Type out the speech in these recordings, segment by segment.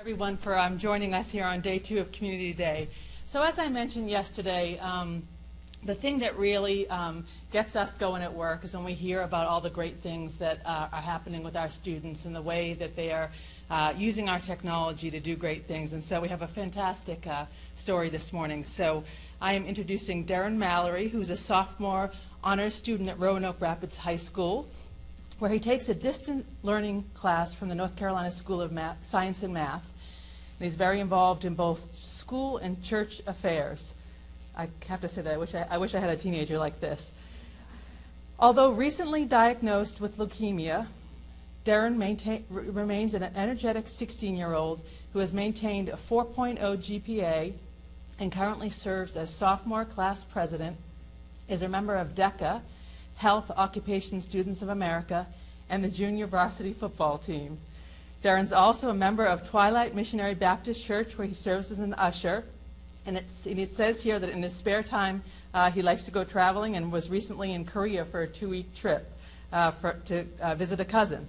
Everyone for joining us here on day 2 of Community Day. So as I mentioned yesterday, the thing that really gets us going at work is when we hear about all the great things that are happening with our students and the way that they are using our technology to do great things. And so we have a fantastic story this morning. So I am introducing Derrin Mallory, who's a sophomore honors student at Roanoke Rapids High School, where he takes a distant learning class from the North Carolina School of Science and Math. And he's very involved in both school and church affairs. I have to say that I wish I had a teenager like this. Although recently diagnosed with leukemia, Derrin remains an energetic 16-year-old who has maintained a 4.0 GPA and currently serves as sophomore class president, is a member of DECA, Health Occupation Students of America, and the junior varsity football team. Derrin's also a member of Twilight Missionary Baptist Church, where he serves as an usher. And it says here that in his spare time, he likes to go traveling and was recently in Korea for a 2-week trip to visit a cousin.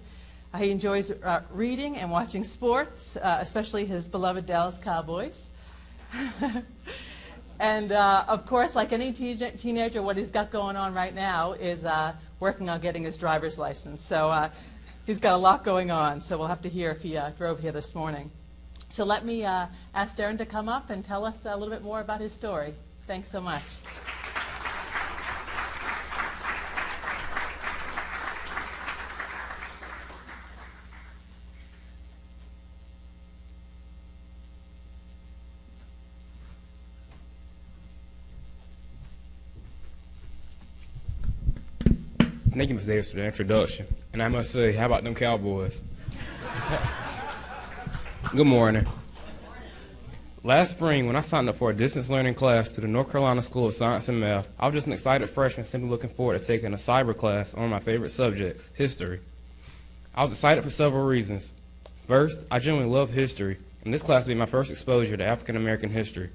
He enjoys reading and watching sports, especially his beloved Dallas Cowboys. And of course, like any teenager, what he's got going on right now is working on getting his driver's license. So he's got a lot going on, so we'll have to hear if he drove here this morning. So let me ask Derrin to come up and tell us a little bit more about his story. Thanks so much. Thank you, Ms. Davis, for the introduction. And I must say, how about them Cowboys? Good morning. Last spring, when I signed up for a distance learning class to the North Carolina School of Science and Math, I was just an excited freshman simply looking forward to taking a cyber class on one of my favorite subjects, history. I was excited for several reasons. First, I genuinely love history, and this class would be my first exposure to African American history.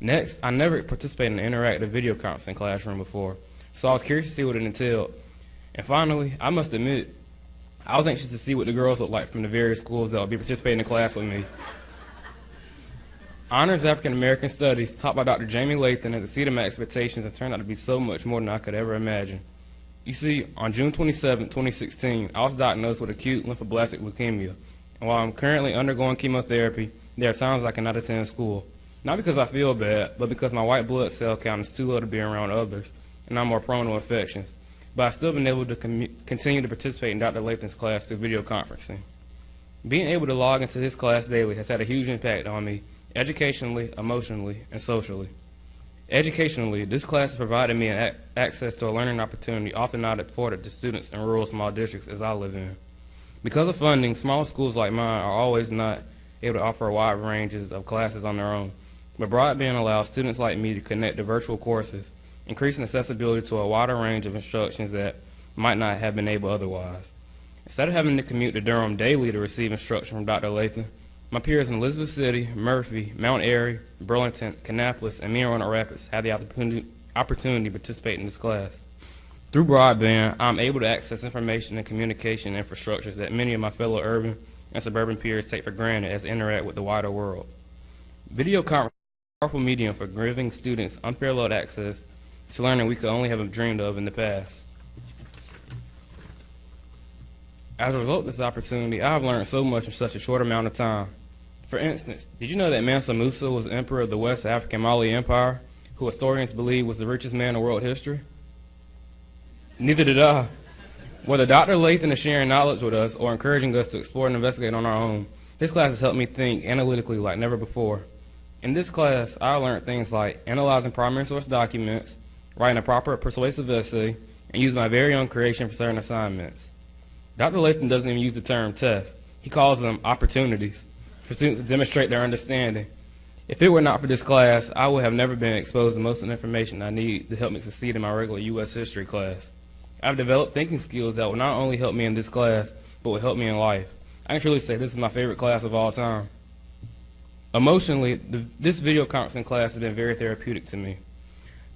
Next, I never participated in an interactive video conferencing classroom before, so I was curious to see what it entailed. And finally, I must admit, I was anxious to see what the girls looked like from the various schools that would be participating in the class with me. Honors African American Studies, taught by Dr. Jamie Lathan, has exceeded my expectations and turned out to be so much more than I could ever imagine. You see, on June 27, 2016, I was diagnosed with acute lymphoblastic leukemia. And while I'm currently undergoing chemotherapy, there are times I cannot attend school. Not because I feel bad, but because my white blood cell count is too low to be around others, and I'm more prone to infections. But I've still been able to continue to participate in Dr. Lathan's class through video conferencing. Being able to log into his class daily has had a huge impact on me, educationally, emotionally, and socially. Educationally, this class has provided me access to a learning opportunity often not afforded to students in rural small districts as I live in. Because of funding, smaller schools like mine are always not able to offer a wide ranges of classes on their own, but Broadband allows students like me to connect to virtual courses, increasing accessibility to a wider range of instructions that might not have been able otherwise. Instead of having to commute to Durham daily to receive instruction from Dr. Lathan, my peers in Elizabeth City, Murphy, Mount Airy, Burlington, Kannapolis, and me in Roanoke Rapids had the opportunity to participate in this class. Through Broadband, I'm able to access information and communication infrastructures that many of my fellow urban and suburban peers take for granted as they interact with the wider world. Video conferencing is a powerful medium for giving students unparalleled access to learning we could only have dreamed of in the past. As a result of this opportunity, I have learned so much in such a short amount of time. For instance, did you know that Mansa Musa was the emperor of the West African Mali Empire, who historians believe was the richest man in world history? Neither did I. Whether Dr. Lathan is sharing knowledge with us or encouraging us to explore and investigate on our own, this class has helped me think analytically like never before. In this class, I learned things like analyzing primary source documents, writing a proper persuasive essay, and using my very own creation for certain assignments. Dr. Lathan doesn't even use the term test. He calls them opportunities for students to demonstrate their understanding. If it were not for this class, I would have never been exposed to most of the information I need to help me succeed in my regular U.S. history class. I've developed thinking skills that will not only help me in this class, but will help me in life. I can truly say this is my favorite class of all time. Emotionally, this video conferencing class has been very therapeutic to me.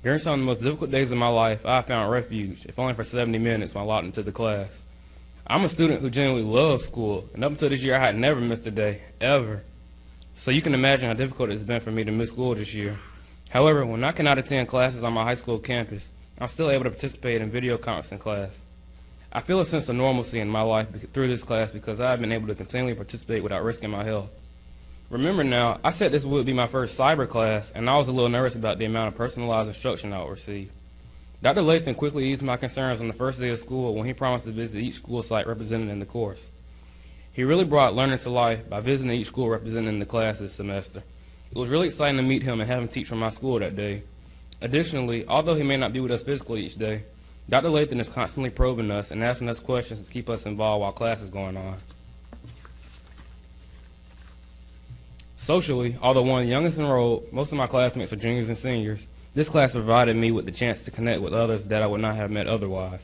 During some of the most difficult days of my life, I found refuge, if only for 70 minutes, when locked into the class. I'm a student who genuinely loves school, and up until this year, I had never missed a day, ever. So you can imagine how difficult it's been for me to miss school this year. However, when I cannot attend classes on my high school campus, I'm still able to participate in video conferencing class. I feel a sense of normalcy in my life through this class because I have been able to continually participate without risking my health. Remember now, I said this would be my first cyber class, and I was a little nervous about the amount of personalized instruction I would receive. Dr. Lathan quickly eased my concerns on the first day of school when he promised to visit each school site represented in the course. He really brought learning to life by visiting each school represented in the class this semester. It was really exciting to meet him and have him teach from my school that day. Additionally, although he may not be with us physically each day, Dr. Lathan is constantly probing us and asking us questions to keep us involved while class is going on. Socially, although one of the youngest enrolled, most of my classmates are juniors and seniors. This class provided me with the chance to connect with others that I would not have met otherwise.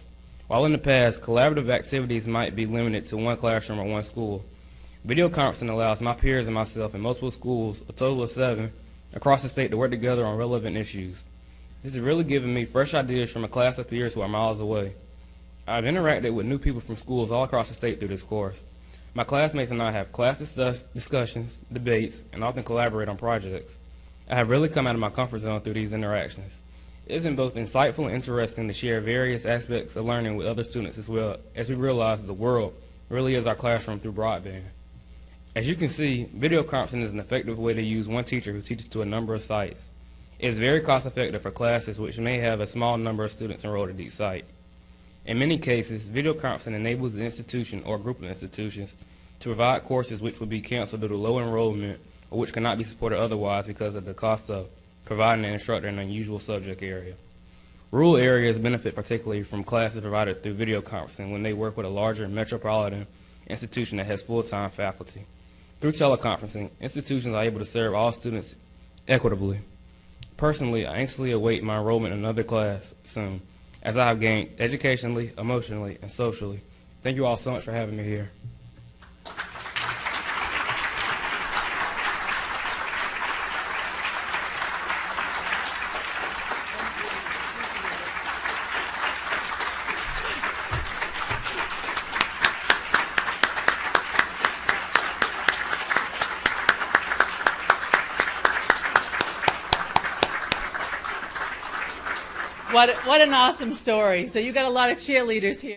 While in the past, collaborative activities might be limited to one classroom or one school, video conferencing allows my peers and myself in multiple schools, a total of 7, across the state to work together on relevant issues. This has really given me fresh ideas from a class of peers who are miles away. I've interacted with new people from schools all across the state through this course. My classmates and I have class discussions, debates, and often collaborate on projects. I have really come out of my comfort zone through these interactions. It has been both insightful and interesting to share various aspects of learning with other students as well as we realize that the world really is our classroom through broadband. As you can see, video conferencing is an effective way to use one teacher who teaches to a number of sites. It is very cost effective for classes which may have a small number of students enrolled at each site. In many cases, video conferencing enables the institution or group of institutions to provide courses which would be canceled due to low enrollment or which cannot be supported otherwise because of the cost of providing an instructor in an unusual subject area. Rural areas benefit particularly from classes provided through video conferencing when they work with a larger metropolitan institution that has full-time faculty. Through teleconferencing, institutions are able to serve all students equitably. Personally, I anxiously await my enrollment in another class soon, as I have gained educationally, emotionally, and socially. Thank you all so much for having me here. What an awesome story. So you got a lot of cheerleaders here.